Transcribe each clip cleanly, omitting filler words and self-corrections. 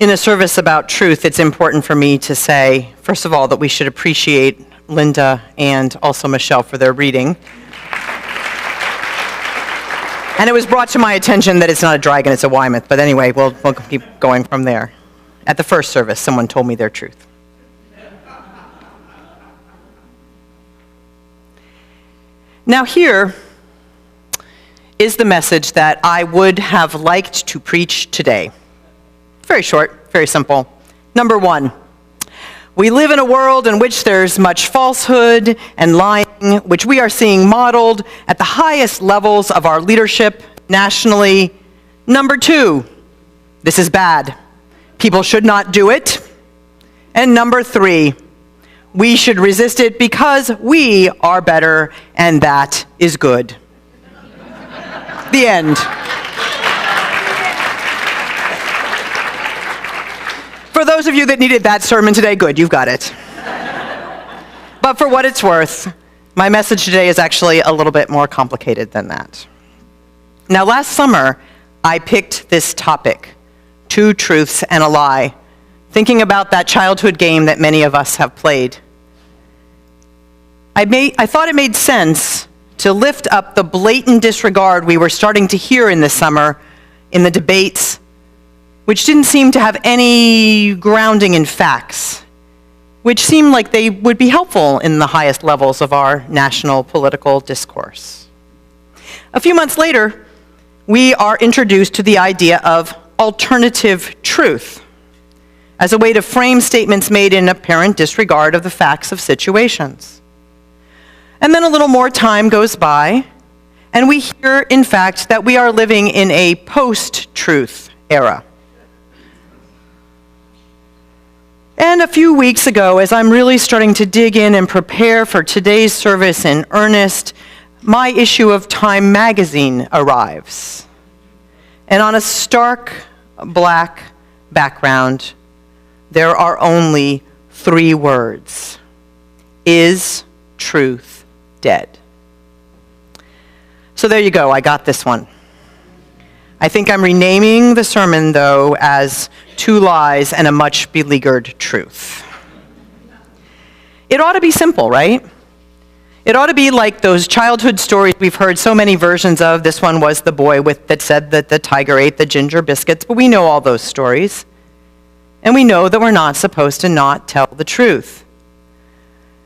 In a service about truth, it's important for me to say, first of all, that we should appreciate Linda and also Michelle for their reading. And it was brought to my attention that it's not a dragon, it's a Weymouth. But anyway, we'll keep going from there. At the first service, someone told me their truth. Now here is the message that I would have liked to preach today. Very short, very simple. Number one, we live in a world in which there's much falsehood and lying, which we are seeing modeled at the highest levels of our leadership nationally. Number two, this is bad. People should not do it. And number three, we should resist it because we are better, and that is good. The end. For those of you that needed that sermon today, good, you've got it. But for what it's worth, my message today is actually a little bit more complicated than that. Now, last summer, I picked this topic, two truths and a lie, thinking about that childhood game that many of us have played. I thought it made sense to lift up the blatant disregard we were starting to hear in this summer in the debates, which didn't seem to have any grounding in facts, which seemed like they would be helpful in the highest levels of our national political discourse. A few months later, we are introduced to the idea of alternative truth as a way to frame statements made in apparent disregard of the facts of situations. And then a little more time goes by, and we hear, in fact, that we are living in a post-truth era. And a few weeks ago, as I'm really starting to dig in and prepare for today's service in earnest, my issue of Time magazine arrives. And on a stark black background, there are only 3 words. Is truth dead? So there you go, I got this one. I think I'm renaming the sermon, though, as 2 lies and a much beleaguered truth. It ought to be simple, right? It ought to be like those childhood stories we've heard so many versions of. This one was the boy that said that the tiger ate the ginger biscuits, but we know all those stories. And we know that we're not supposed to not tell the truth.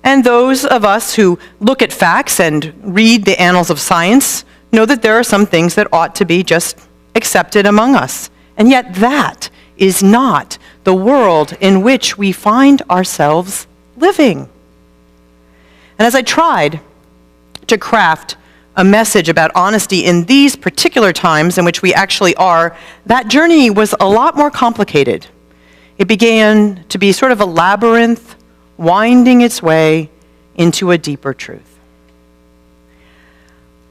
And those of us who look at facts and read the annals of science know that there are some things that ought to be just accepted among us. And yet that is not the world in which we find ourselves living. And as I tried to craft a message about honesty in these particular times in which we actually are, that journey was a lot more complicated. It began to be sort of a labyrinth, winding its way into a deeper truth.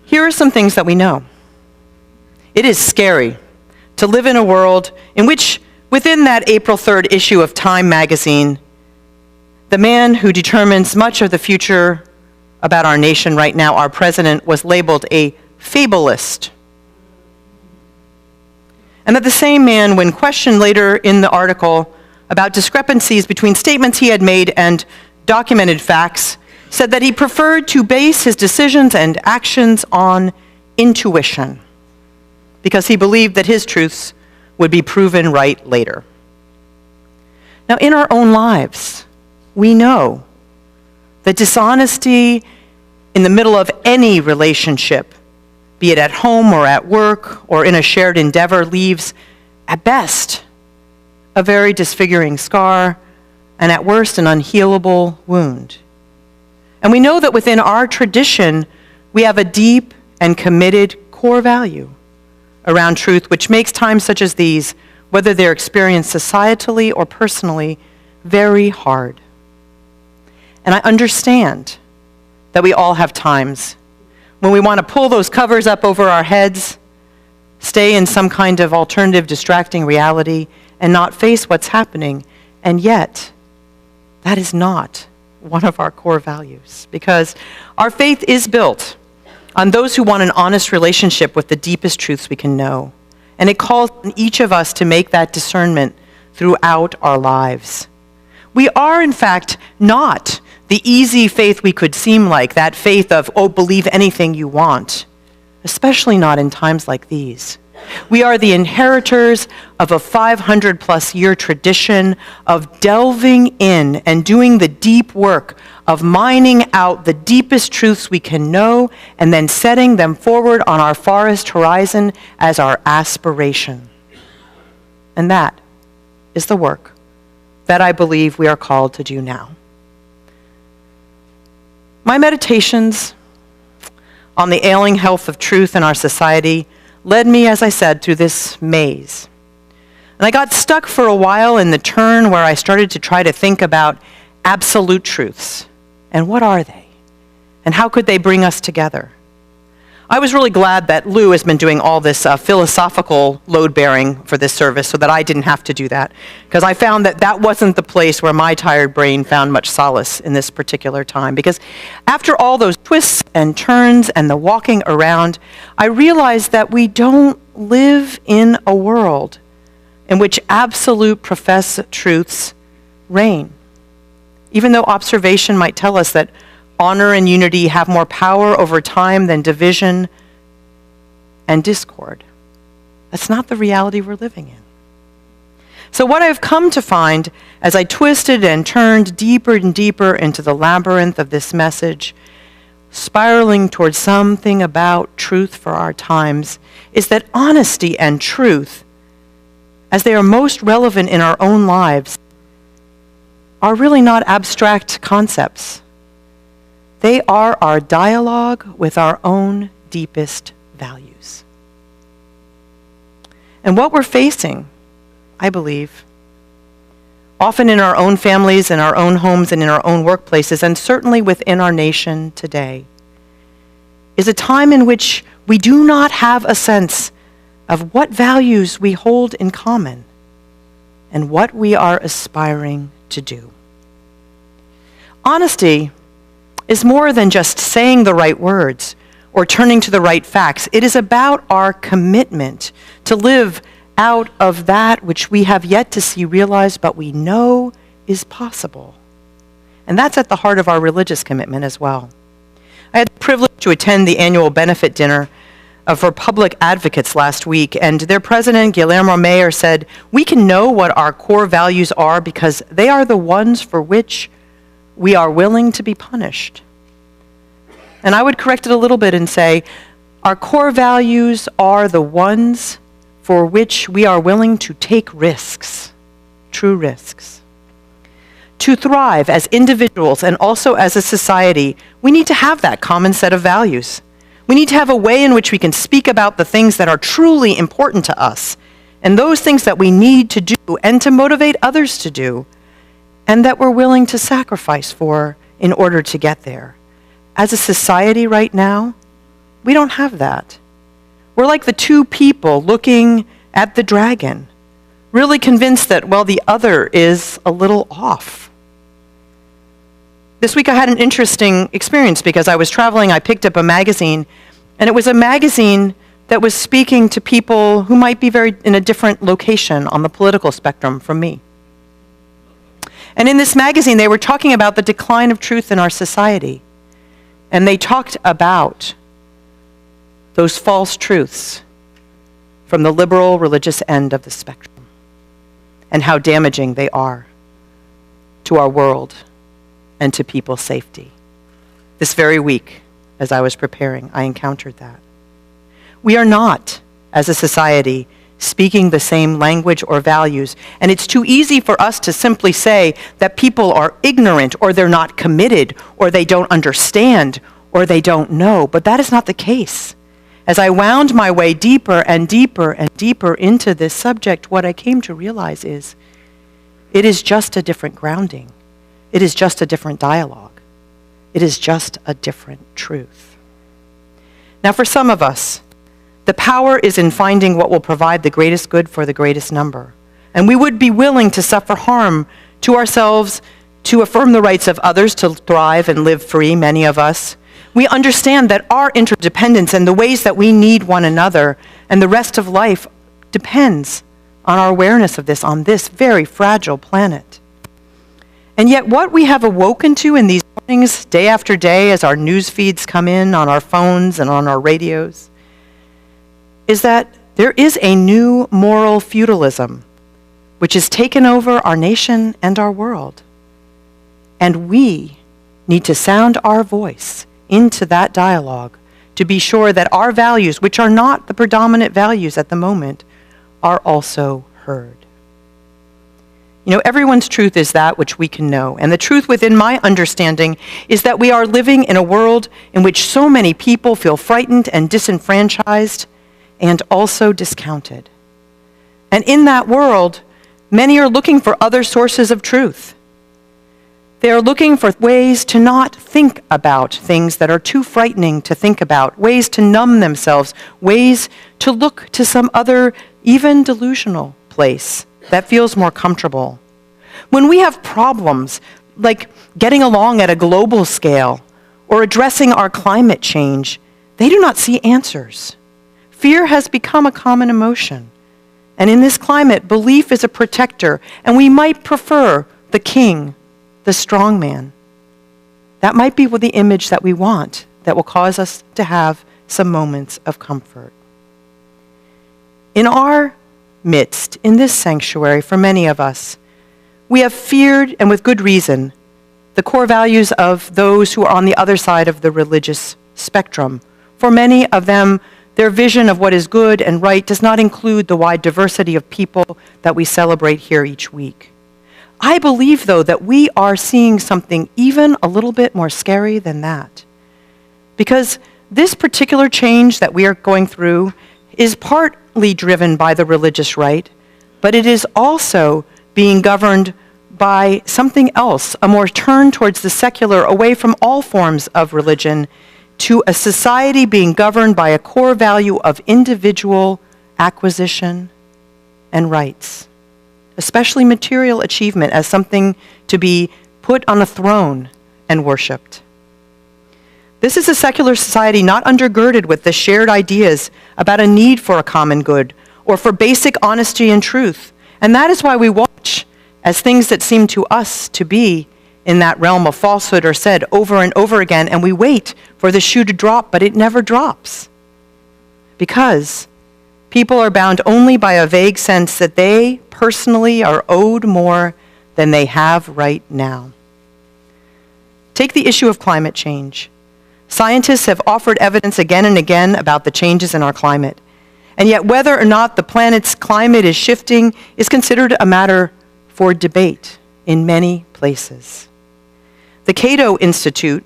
Here are some things that we know. It is scary to live in a world in which, within that April 3rd issue of Time magazine, the man who determines much of the future about our nation right now, our president, was labeled a fabulist. And that the same man, when questioned later in the article about discrepancies between statements he had made and documented facts, said that he preferred to base his decisions and actions on intuition because he believed that his truths would be proven right later. Now, in our own lives, we know that dishonesty in the middle of any relationship, be it at home or at work or in a shared endeavor, leaves, at best, a very disfiguring scar, and at worst, an unhealable wound. And we know that within our tradition, we have a deep and committed core value around truth, which makes times such as these, whether they're experienced societally or personally, very hard. And I understand that we all have times when we want to pull those covers up over our heads, stay in some kind of alternative distracting reality, and not face what's happening. And yet, that is not one of our core values, because our faith is built on those who want an honest relationship with the deepest truths we can know. And it calls on each of us to make that discernment throughout our lives. We are, in fact, not the easy faith we could seem like, that faith of, oh, believe anything you want, especially not in times like these. We are the inheritors of a 500-plus year tradition of delving in and doing the deep work of mining out the deepest truths we can know and then setting them forward on our farthest horizon as our aspiration. And that is the work that I believe we are called to do now. My meditations on the ailing health of truth in our society led me, as I said, through this maze. And I got stuck for a while in the turn where I started to try to think about absolute truths. And what are they? And how could they bring us together? I was really glad that Lou has been doing all this philosophical load-bearing for this service so that I didn't have to do that, because I found that that wasn't the place where my tired brain found much solace in this particular time. Because after all those twists and turns and the walking around, I realized that we don't live in a world in which absolute professed truths reign. Even though observation might tell us that honor and unity have more power over time than division and discord. That's not the reality we're living in. So what I've come to find as I twisted and turned deeper and deeper into the labyrinth of this message, spiraling towards something about truth for our times, is that honesty and truth, as they are most relevant in our own lives, are really not abstract concepts. They are our dialogue with our own deepest values. And what we're facing, I believe, often in our own families, in our own homes, and in our own workplaces, and certainly within our nation today, is a time in which we do not have a sense of what values we hold in common and what we are aspiring to do. Honesty is more than just saying the right words or turning to the right facts. It is about our commitment to live out of that which we have yet to see realized, but we know is possible. And that's at the heart of our religious commitment as well. I had the privilege to attend the annual benefit dinner for public advocates last week, and their president, Guillermo Mayer, said, "We can know what our core values are because they are the ones for which we are willing to be punished." And I would correct it a little bit and say, our core values are the ones for which we are willing to take risks, true risks. To thrive as individuals and also as a society, we need to have that common set of values. We need to have a way in which we can speak about the things that are truly important to us and those things that we need to do and to motivate others to do, and that we're willing to sacrifice for in order to get there. As a society right now, we don't have that. We're like the two people looking at the dragon, really convinced that, well, the other is a little off. This week I had an interesting experience because I was traveling, I picked up a magazine, and it was a magazine that was speaking to people who might be in a different location on the political spectrum from me. And in this magazine, they were talking about the decline of truth in our society. And they talked about those false truths from the liberal religious end of the spectrum and how damaging they are to our world and to people's safety. This very week, as I was preparing, I encountered that. We are not, as a society, speaking the same language or values. And it's too easy for us to simply say that people are ignorant or they're not committed or they don't understand or they don't know. But that is not the case. As I wound my way deeper and deeper and deeper into this subject, what I came to realize is it is just a different grounding. It is just a different dialogue. It is just a different truth. Now, for some of us, the power is in finding what will provide the greatest good for the greatest number. And we would be willing to suffer harm to ourselves, to affirm the rights of others to thrive and live free, many of us. We understand that our interdependence and the ways that we need one another and the rest of life depends on our awareness of this on this very fragile planet. And yet what we have awoken to in these mornings, day after day, as our news feeds come in on our phones and on our radios, is that there is a new moral feudalism which has taken over our nation and our world. And we need to sound our voice into that dialogue to be sure that our values, which are not the predominant values at the moment, are also heard. You know, everyone's truth is that which we can know. And the truth within my understanding is that we are living in a world in which so many people feel frightened and disenfranchised and also discounted. And in that world, many are looking for other sources of truth. They are looking for ways to not think about things that are too frightening to think about, ways to numb themselves, ways to look to some other, even delusional place that feels more comfortable. When we have problems like getting along at a global scale or addressing our climate change, they do not see answers. Fear has become a common emotion. And in this climate, belief is a protector, and we might prefer the king, the strong man. That might be the image that we want, that will cause us to have some moments of comfort. In our midst, in this sanctuary, for many of us, we have feared, and with good reason, the core values of those who are on the other side of the religious spectrum. For many of them, their vision of what is good and right does not include the wide diversity of people that we celebrate here each week. I believe, though, that we are seeing something even a little bit more scary than that. Because this particular change that we are going through is partly driven by the religious right, but it is also being governed by something else, a more turn towards the secular, away from all forms of religion, to a society being governed by a core value of individual acquisition and rights, especially material achievement as something to be put on a throne and worshipped. This is a secular society not undergirded with the shared ideas about a need for a common good or for basic honesty and truth. And that is why we watch as things that seem to us to be in that realm of falsehood are said over and over again, and we wait for the shoe to drop, but it never drops. Because people are bound only by a vague sense that they personally are owed more than they have right now. Take the issue of climate change. Scientists have offered evidence again and again about the changes in our climate. And yet whether or not the planet's climate is shifting is considered a matter for debate in many places. The Cato Institute,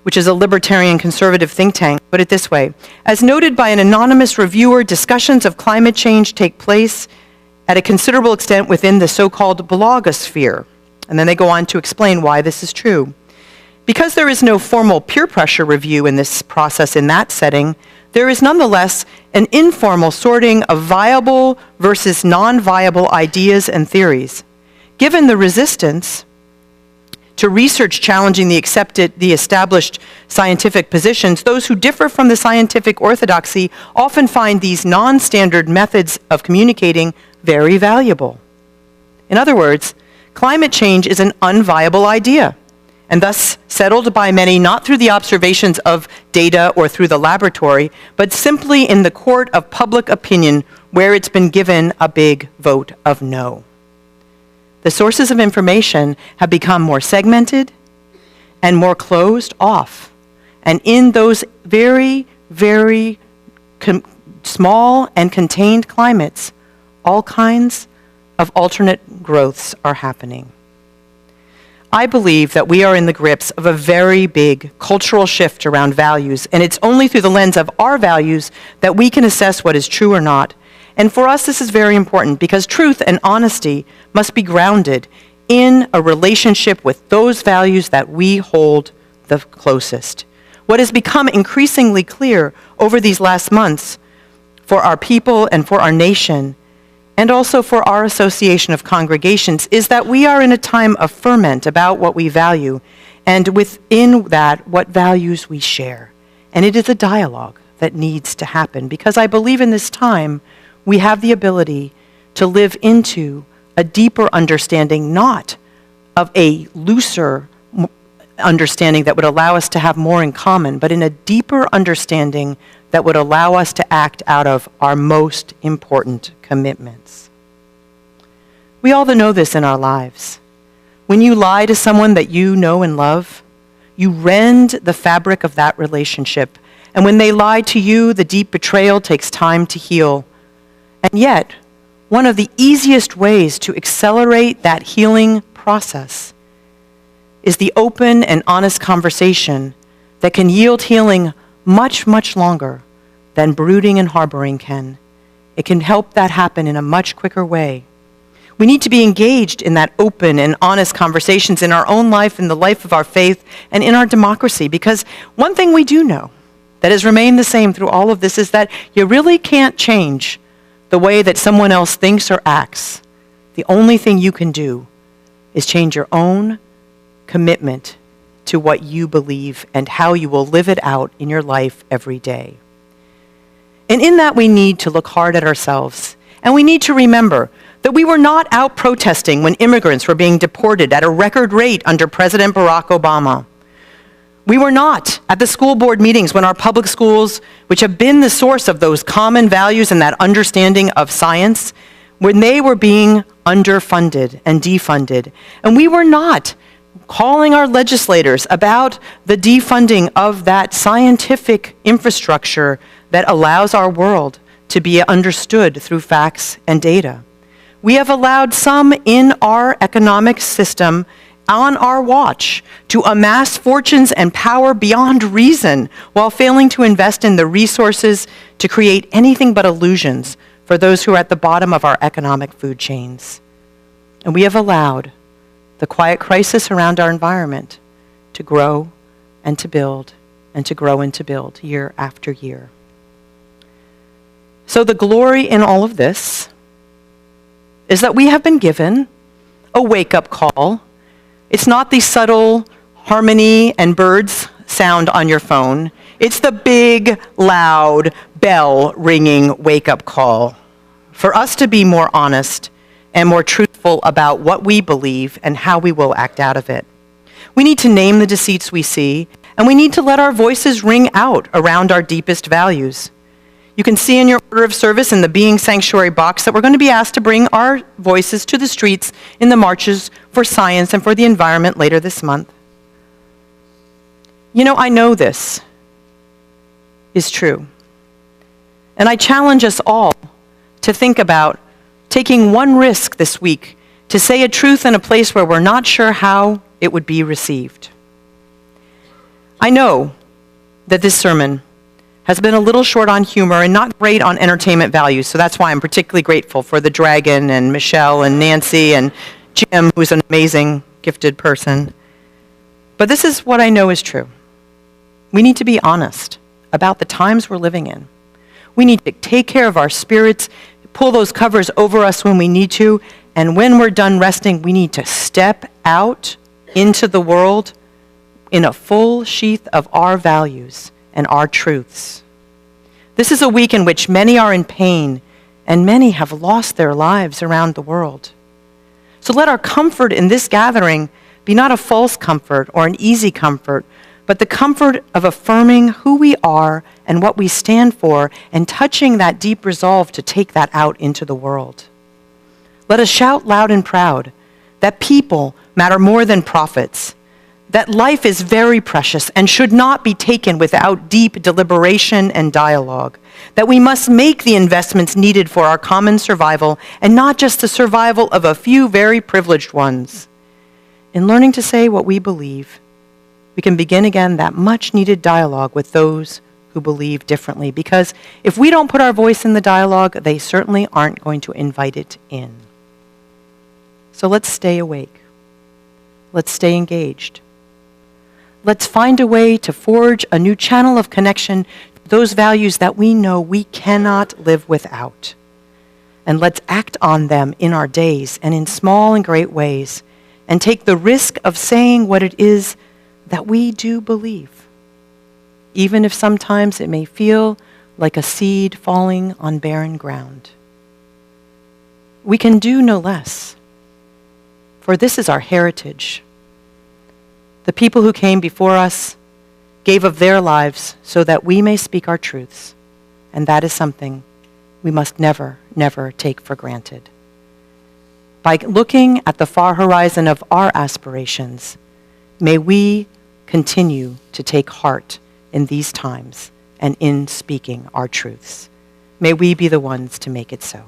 which is a libertarian conservative think tank, put it this way: as noted by an anonymous reviewer, discussions of climate change take place at a considerable extent within the so-called blogosphere. And then they go on to explain why this is true. Because there is no formal peer pressure review in this process in that setting, there is nonetheless an informal sorting of viable versus non-viable ideas and theories. Given the resistance to research challenging the established scientific positions, those who differ from the scientific orthodoxy often find these non-standard methods of communicating very valuable. In other words, climate change is an unviable idea, and thus settled by many not through the observations of data or through the laboratory, but simply in the court of public opinion, where it's been given a big vote of no. The sources of information have become more segmented and more closed off. And in those very, very small and contained climates, all kinds of alternate growths are happening. I believe that we are in the grips of a very big cultural shift around values, and it's only through the lens of our values that we can assess what is true or not. And for us, this is very important because truth and honesty must be grounded in a relationship with those values that we hold the closest. What has become increasingly clear over these last months for our people and for our nation, and also for our association of congregations, is that we are in a time of ferment about what we value, and within that, what values we share. And it is a dialogue that needs to happen, because I believe in this time, we have the ability to live into a deeper understanding, not of a looser understanding that would allow us to have more in common, but in a deeper understanding that would allow us to act out of our most important commitments. We all know this in our lives. When you lie to someone that you know and love, you rend the fabric of that relationship. And when they lie to you, the deep betrayal takes time to heal. And yet, one of the easiest ways to accelerate that healing process is the open and honest conversation that can yield healing much, much longer than brooding and harboring can. It can help that happen in a much quicker way. We need to be engaged in that open and honest conversations in our own life, in the life of our faith, and in our democracy. Because one thing we do know that has remained the same through all of this is that you really can't change the way that someone else thinks or acts. The only thing you can do is change your own commitment to what you believe and how you will live it out in your life every day. And in that, we need to look hard at ourselves. And we need to remember that we were not out protesting when immigrants were being deported at a record rate under President Barack Obama. We were not at the school board meetings when our public schools, which have been the source of those common values and that understanding of science, when they were being underfunded and defunded. And we were not calling our legislators about the defunding of that scientific infrastructure that allows our world to be understood through facts and data. We have allowed some in our economic system on our watch to amass fortunes and power beyond reason while failing to invest in the resources to create anything but illusions for those who are at the bottom of our economic food chains. And we have allowed the quiet crisis around our environment to grow and to build and to grow and to build year after year. So the glory in all of this is that we have been given a wake-up call. It's not the subtle harmony and birds sound on your phone. It's the big, loud, bell-ringing wake-up call for us to be more honest and more truthful about what we believe and how we will act out of it. We need to name the deceits we see, and we need to let our voices ring out around our deepest values. You can see in your order of service in the Being Sanctuary box that we're going to be asked to bring our voices to the streets in the marches for science and for the environment later this month. You know, I know this is true. And I challenge us all to think about taking one risk this week to say a truth in a place where we're not sure how it would be received. I know that this sermon has been a little short on humor and not great on entertainment values, so that's why I'm particularly grateful for the Dragon and Michelle and Nancy and Jim, who's an amazing, gifted person. But this is what I know is true. We need to be honest about the times we're living in. We need to take care of our spirits, pull those covers over us when we need to, and when we're done resting, we need to step out into the world in a full sheath of our values and our truths. This is a week in which many are in pain and many have lost their lives around the world. So let our comfort in this gathering be not a false comfort or an easy comfort, but the comfort of affirming who we are and what we stand for and touching that deep resolve to take that out into the world. Let us shout loud and proud that people matter more than profits, that life is very precious and should not be taken without deep deliberation and dialogue, that we must make the investments needed for our common survival and not just the survival of a few very privileged ones. In learning to say what we believe, we can begin again that much-needed dialogue with those who believe differently, because if we don't put our voice in the dialogue, they certainly aren't going to invite it in. So let's stay awake. Let's stay engaged. Let's find a way to forge a new channel of connection to those values that we know we cannot live without. And let's act on them in our days and in small and great ways, and take the risk of saying what it is that we do believe, even if sometimes it may feel like a seed falling on barren ground. we can do no less, for this is our heritage. The people who came before us gave of their lives so that we may speak our truths, and that is something we must never, never take for granted. By looking at the far horizon of our aspirations, may we continue to take heart in these times and in speaking our truths. May we be the ones to make it so.